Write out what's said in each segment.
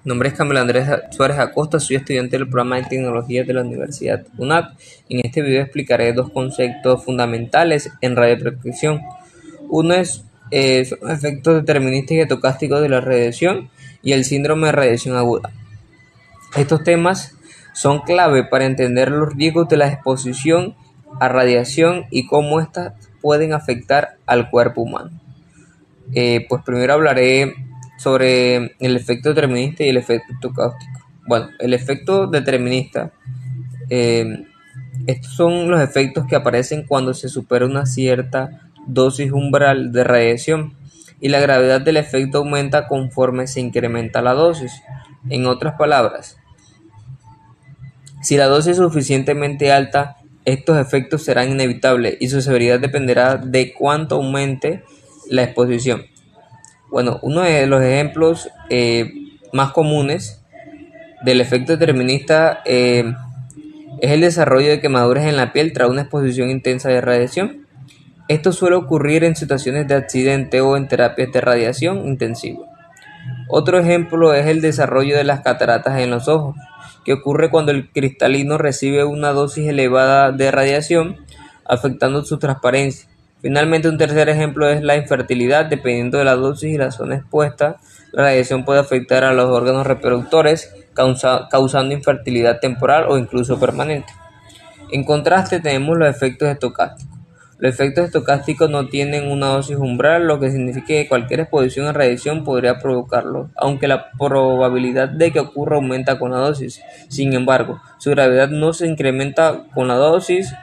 Mi nombre es Camilo Andrés Suárez Acosta, soy estudiante del programa de tecnología de la Universidad UNAP. En este video explicaré dos conceptos fundamentales en radioprospección. Uno son los efectos deterministas y estocásticos de la radiación y el síndrome de radiación aguda. Estos temas son clave para entender los riesgos de la exposición a radiación y cómo éstas pueden afectar al cuerpo humano. Pues primero hablaré sobre el efecto determinista y el efecto estocástico. Bueno, el efecto determinista, eh, estos son los efectos que aparecen cuando se supera una cierta dosis umbral de radiación y la gravedad del efecto aumenta conforme se incrementa la dosis. En otras palabras, si la dosis es suficientemente alta, estos efectos serán inevitables y su severidad dependerá de cuánto aumente la exposición. Bueno, uno de los ejemplos más comunes del efecto determinista es el desarrollo de quemaduras en la piel tras una exposición intensa de radiación. Esto suele ocurrir en situaciones de accidente o en terapias de radiación intensiva. Otro ejemplo es el desarrollo de las cataratas en los ojos, que ocurre cuando el cristalino recibe una dosis elevada de radiación, afectando su transparencia. Finalmente, un tercer ejemplo es la infertilidad. Dependiendo de la dosis y la zona expuesta, la radiación puede afectar a los órganos reproductores, causando infertilidad temporal o incluso permanente. En contraste, tenemos los efectos estocásticos. Los efectos estocásticos no tienen una dosis umbral, lo que significa que cualquier exposición a radiación podría provocarlo, aunque la probabilidad de que ocurra aumenta con la dosis. Sin embargo, su gravedad no se incrementa con la dosis,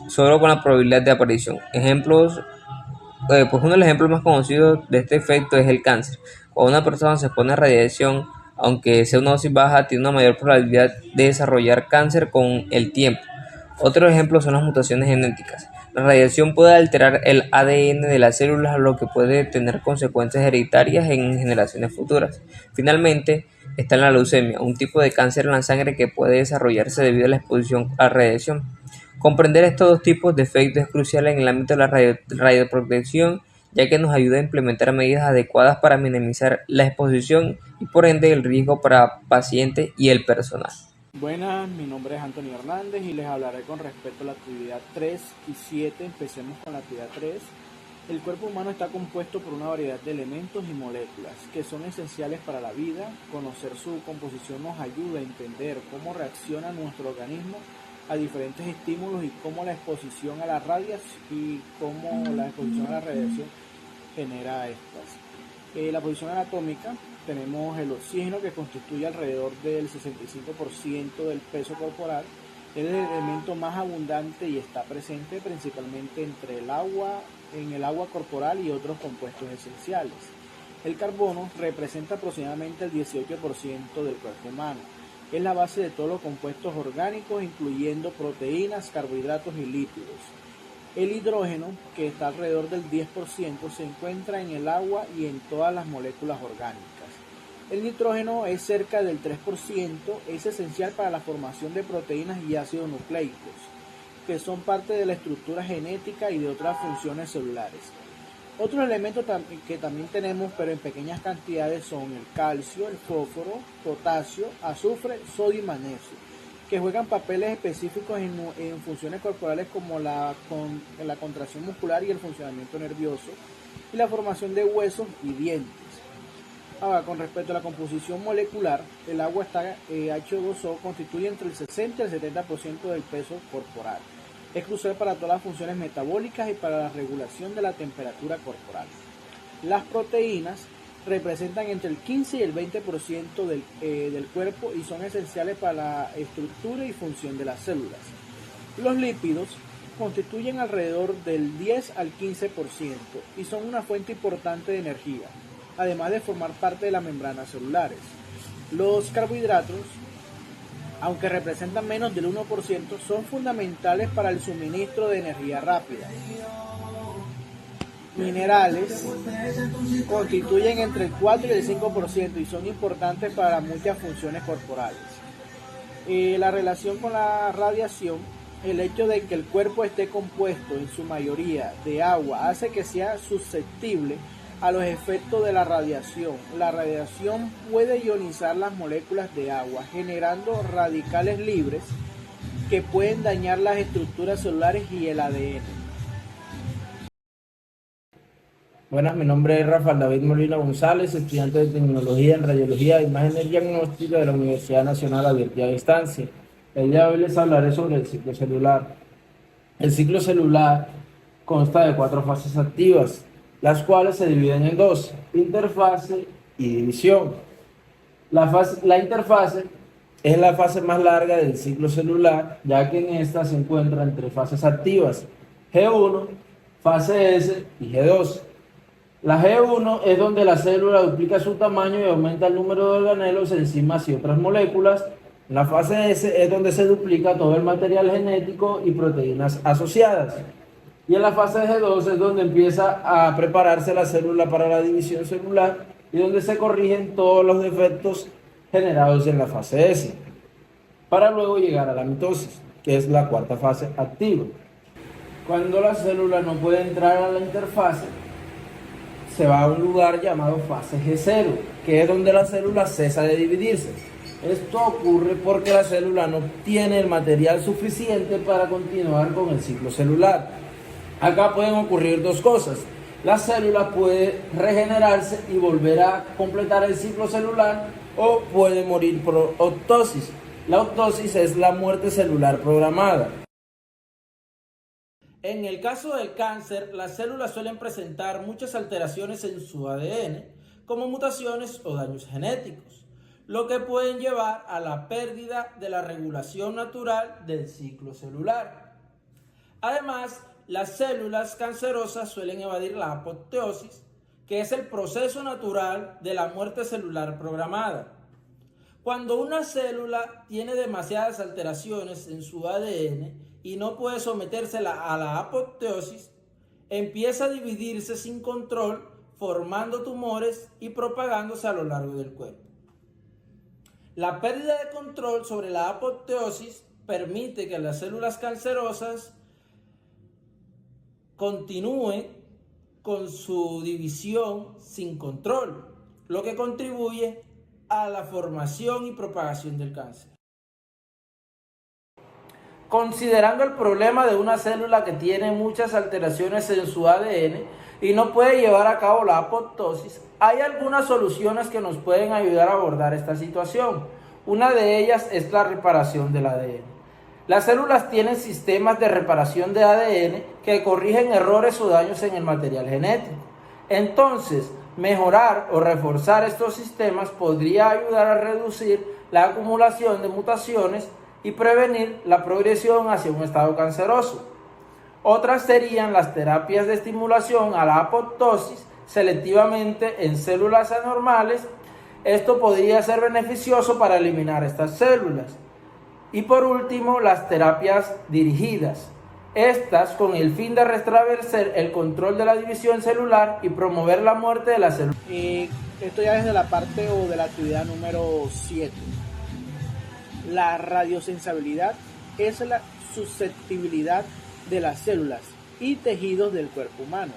solo con la probabilidad de aparición. Pues uno de los ejemplos más conocidos de este efecto es el cáncer. Cuando una persona se expone a radiación, aunque sea una dosis baja, tiene una mayor probabilidad de desarrollar cáncer con el tiempo. Otro ejemplo son las mutaciones genéticas. La radiación puede alterar el ADN de las células, lo que puede tener consecuencias hereditarias en generaciones futuras. Finalmente, está la leucemia, un tipo de cáncer en la sangre que puede desarrollarse debido a la exposición a radiación. Comprender estos dos tipos de efectos es crucial en el ámbito de la radioprotección, ya que nos ayuda a implementar medidas adecuadas para minimizar la exposición y por ende el riesgo para pacientes y el personal. Buenas, mi nombre es Antonio Hernández y les hablaré con respecto a la actividad 3 y 7. Empecemos con la actividad 3. El cuerpo humano está compuesto por una variedad de elementos y moléculas que son esenciales para la vida. Conocer su composición nos ayuda a entender cómo reacciona nuestro organismo a diferentes estímulos y cómo la exposición a la radiación genera estas. La posición anatómica, tenemos el oxígeno, que constituye alrededor del 65% del peso corporal. Es el elemento más abundante y está presente principalmente en el agua corporal y otros compuestos esenciales. El carbono representa aproximadamente el 18% del cuerpo humano. Es la base de todos los compuestos orgánicos, incluyendo proteínas, carbohidratos y lípidos. El hidrógeno, que está alrededor del 10%, se encuentra en el agua y en todas las moléculas orgánicas. El nitrógeno es cerca del 3%, es esencial para la formación de proteínas y ácidos nucleicos, que son parte de la estructura genética y de otras funciones celulares. Otros elementos que también tenemos, pero en pequeñas cantidades, son el calcio, el fósforo, potasio, azufre, sodio y magnesio, que juegan papeles específicos en funciones corporales como la contracción muscular y el funcionamiento nervioso, y la formación de huesos y dientes. Ahora, con respecto a la composición molecular, el agua H2O constituye entre el 60 y el 70% del peso corporal. Es crucial para todas las funciones metabólicas y para la regulación de la temperatura corporal. Las proteínas representan entre el 15 y el 20% del cuerpo y son esenciales para la estructura y función de las células. Los lípidos constituyen alrededor del 10 al 15% y son una fuente importante de energía, además de formar parte de las membranas celulares. Los carbohidratos, aunque representan menos del 1%, son fundamentales para el suministro de energía rápida. Minerales constituyen entre el 4 y el 5% y son importantes para muchas funciones corporales. La relación con la radiación, el hecho de que el cuerpo esté compuesto en su mayoría de agua hace que sea susceptible a los efectos de la radiación. La radiación puede ionizar las moléculas de agua, generando radicales libres que pueden dañar las estructuras celulares y el ADN. Buenas, mi nombre es Rafael David Molina González, estudiante de Tecnología en Radiología, Imagen y Diagnóstico de la Universidad Nacional Abierta a Distancia. El día de hoy les hablaré sobre el ciclo celular. El ciclo celular consta de 4 fases activas, las cuales se dividen en 2, interfase y división. La interfase es la fase más larga del ciclo celular, ya que en esta se encuentran 3 fases activas, G1, fase S y G2. La G1 es donde la célula duplica su tamaño y aumenta el número de organelos, enzimas y otras moléculas. La fase S es donde se duplica todo el material genético y proteínas asociadas. Y en la fase G2 es donde empieza a prepararse la célula para la división celular y donde se corrigen todos los defectos generados en la fase S, para luego llegar a la mitosis, que es la 4ª fase activa. Cuando la célula no puede entrar a la interfase, se va a un lugar llamado fase G0, que es donde la célula cesa de dividirse. Esto ocurre porque la célula no tiene el material suficiente para continuar con el ciclo celular. Acá pueden ocurrir 2 cosas. La célula puede regenerarse y volver a completar el ciclo celular, o puede morir por autopsis. La autopsis es la muerte celular programada. En el caso del cáncer, las células suelen presentar muchas alteraciones en su ADN, como mutaciones o daños genéticos, lo que pueden llevar a la pérdida de la regulación natural del ciclo celular. Además, las células cancerosas suelen evadir la apoptosis, que es el proceso natural de la muerte celular programada. Cuando una célula tiene demasiadas alteraciones en su ADN y no puede someterse a la apoptosis, empieza a dividirse sin control, formando tumores y propagándose a lo largo del cuerpo. La pérdida de control sobre la apoptosis permite que las células cancerosas continúen con su división sin control, lo que contribuye a la formación y propagación del cáncer. Considerando el problema de una célula que tiene muchas alteraciones en su ADN y no puede llevar a cabo la apoptosis, hay algunas soluciones que nos pueden ayudar a abordar esta situación. Una de ellas es la reparación del ADN. Las células tienen sistemas de reparación de ADN que corrigen errores o daños en el material genético. Entonces, mejorar o reforzar estos sistemas podría ayudar a reducir la acumulación de mutaciones y prevenir la progresión hacia un estado canceroso. Otras serían las terapias de estimulación a la apoptosis selectivamente en células anormales. Esto podría ser beneficioso para eliminar estas células. Y por último, las terapias dirigidas. Estas con el fin de restablecer el control de la división celular y promover la muerte de la célula. Esto ya es de la parte o de la actividad número 7. La radiosensibilidad es la susceptibilidad de las células y tejidos del cuerpo humano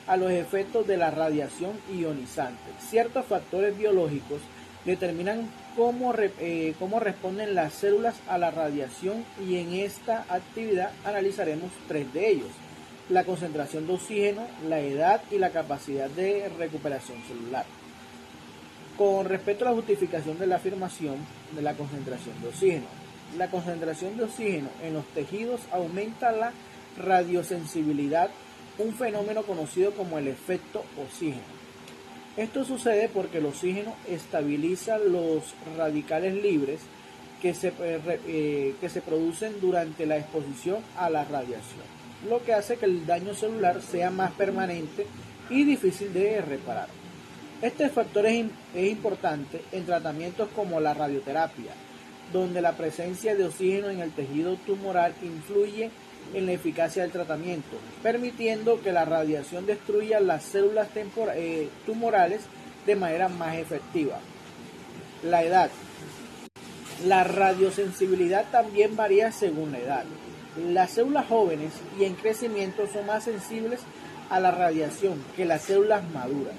a los efectos de la radiación ionizante. Ciertos factores biológicos determinan cómo responden las células a la radiación, y en esta actividad analizaremos 3 de ellos: la concentración de oxígeno, la edad y la capacidad de recuperación celular. Con respecto a la justificación de la afirmación de la concentración de oxígeno, la concentración de oxígeno en los tejidos aumenta la radiosensibilidad, un fenómeno conocido como el efecto oxígeno. Esto sucede porque el oxígeno estabiliza los radicales libres que se producen durante la exposición a la radiación, lo que hace que el daño celular sea más permanente y difícil de reparar. Este factor es importante en tratamientos como la radioterapia, donde la presencia de oxígeno en el tejido tumoral influye en la eficacia del tratamiento, permitiendo que la radiación destruya las células tumorales de manera más efectiva. La edad. La radiosensibilidad también varía según la edad. Las células jóvenes y en crecimiento son más sensibles a la radiación que las células maduras.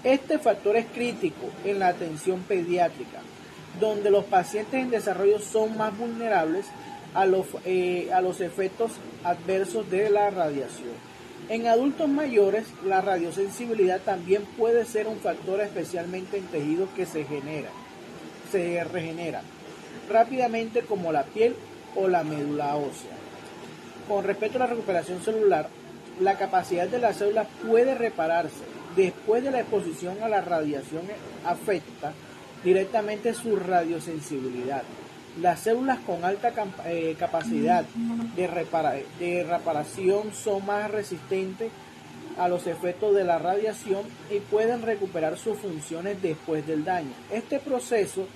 Este factor es crítico en la atención pediátrica, donde los pacientes en desarrollo son más vulnerables a los efectos adversos de la radiación. En adultos mayores, la radiosensibilidad también puede ser un factor, especialmente en tejidos que se regeneran rápidamente, como la piel o la médula ósea. Con respecto a la recuperación celular, la capacidad de las células puede repararse después de la exposición a la radiación afecta directamente su radiosensibilidad. Las células con alta capacidad de reparación son más resistentes a los efectos de la radiación y pueden recuperar sus funciones después del daño. Este proceso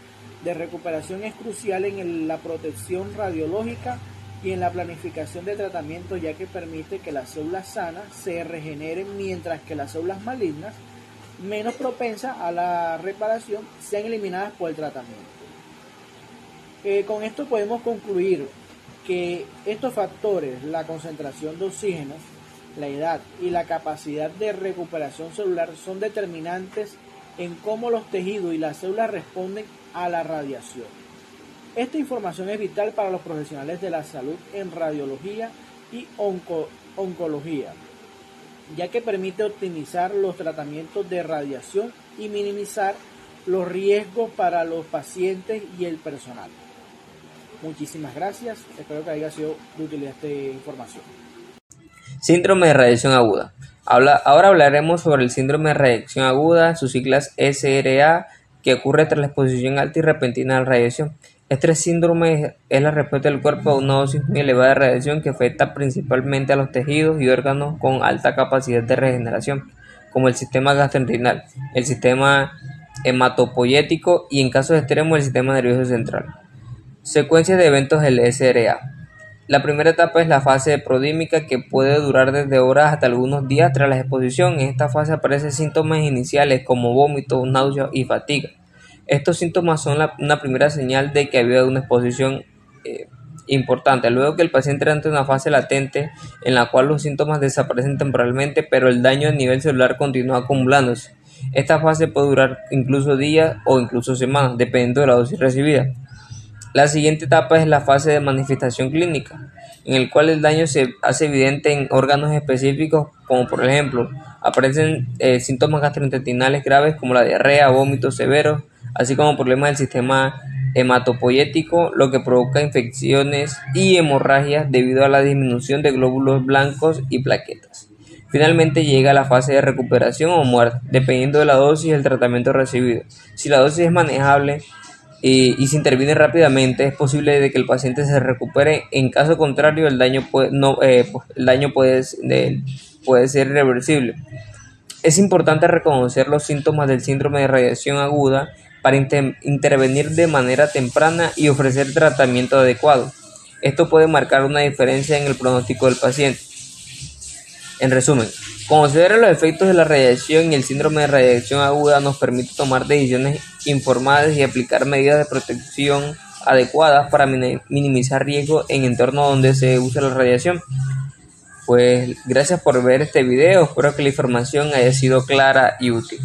de recuperación es crucial en la protección radiológica y en la planificación de tratamiento, ya que permite que las células sanas se regeneren, mientras que las células malignas, menos propensas a la reparación, sean eliminadas por el tratamiento. Con esto podemos concluir que estos factores, la concentración de oxígeno, la edad y la capacidad de recuperación celular, son determinantes en cómo los tejidos y las células responden a la radiación. Esta información es vital para los profesionales de la salud en radiología y oncología, ya que permite optimizar los tratamientos de radiación y minimizar los riesgos para los pacientes y el personal. Muchísimas gracias, espero que haya sido de utilidad esta información. Síndrome de radiación aguda. Ahora hablaremos sobre el síndrome de radiación aguda, sus siglas SRA, que ocurre tras la exposición alta y repentina a la radiación. Este síndrome es la respuesta del cuerpo a una dosis muy elevada de radiación que afecta principalmente a los tejidos y órganos con alta capacidad de regeneración, como el sistema gastrointestinal, el sistema hematopoyético y, en casos extremos, el sistema nervioso central. Secuencia de eventos del SRA. La primera etapa es la fase prodímica, que puede durar desde horas hasta algunos días tras la exposición. En esta fase aparecen síntomas iniciales como vómitos, náuseas y fatiga. Estos síntomas son una primera señal de que ha habido una exposición importante. Luego que el paciente entra en una fase latente en la cual los síntomas desaparecen temporalmente, pero el daño a nivel celular continúa acumulándose. Esta fase puede durar incluso días o incluso semanas, dependiendo de la dosis recibida. La siguiente etapa es la fase de manifestación clínica, en el cual el daño se hace evidente en órganos específicos, como por ejemplo, aparecen síntomas gastrointestinales graves como la diarrea, vómitos severos, así como problemas del sistema hematopoyético, lo que provoca infecciones y hemorragias debido a la disminución de glóbulos blancos y plaquetas. Finalmente llega la fase de recuperación o muerte, dependiendo de la dosis y el tratamiento recibido. Si la dosis es manejable y se interviene rápidamente, es posible de que el paciente se recupere. En caso contrario, el daño puede ser irreversible. Es importante reconocer los síntomas del síndrome de radiación aguda para intervenir de manera temprana y ofrecer tratamiento adecuado. Esto puede marcar una diferencia en el pronóstico del paciente. En resumen, conocer los efectos de la radiación y el síndrome de radiación aguda nos permite tomar decisiones informadas y aplicar medidas de protección adecuadas para minimizar riesgos en entornos donde se usa la radiación. Pues gracias por ver este video, espero que la información haya sido clara y útil.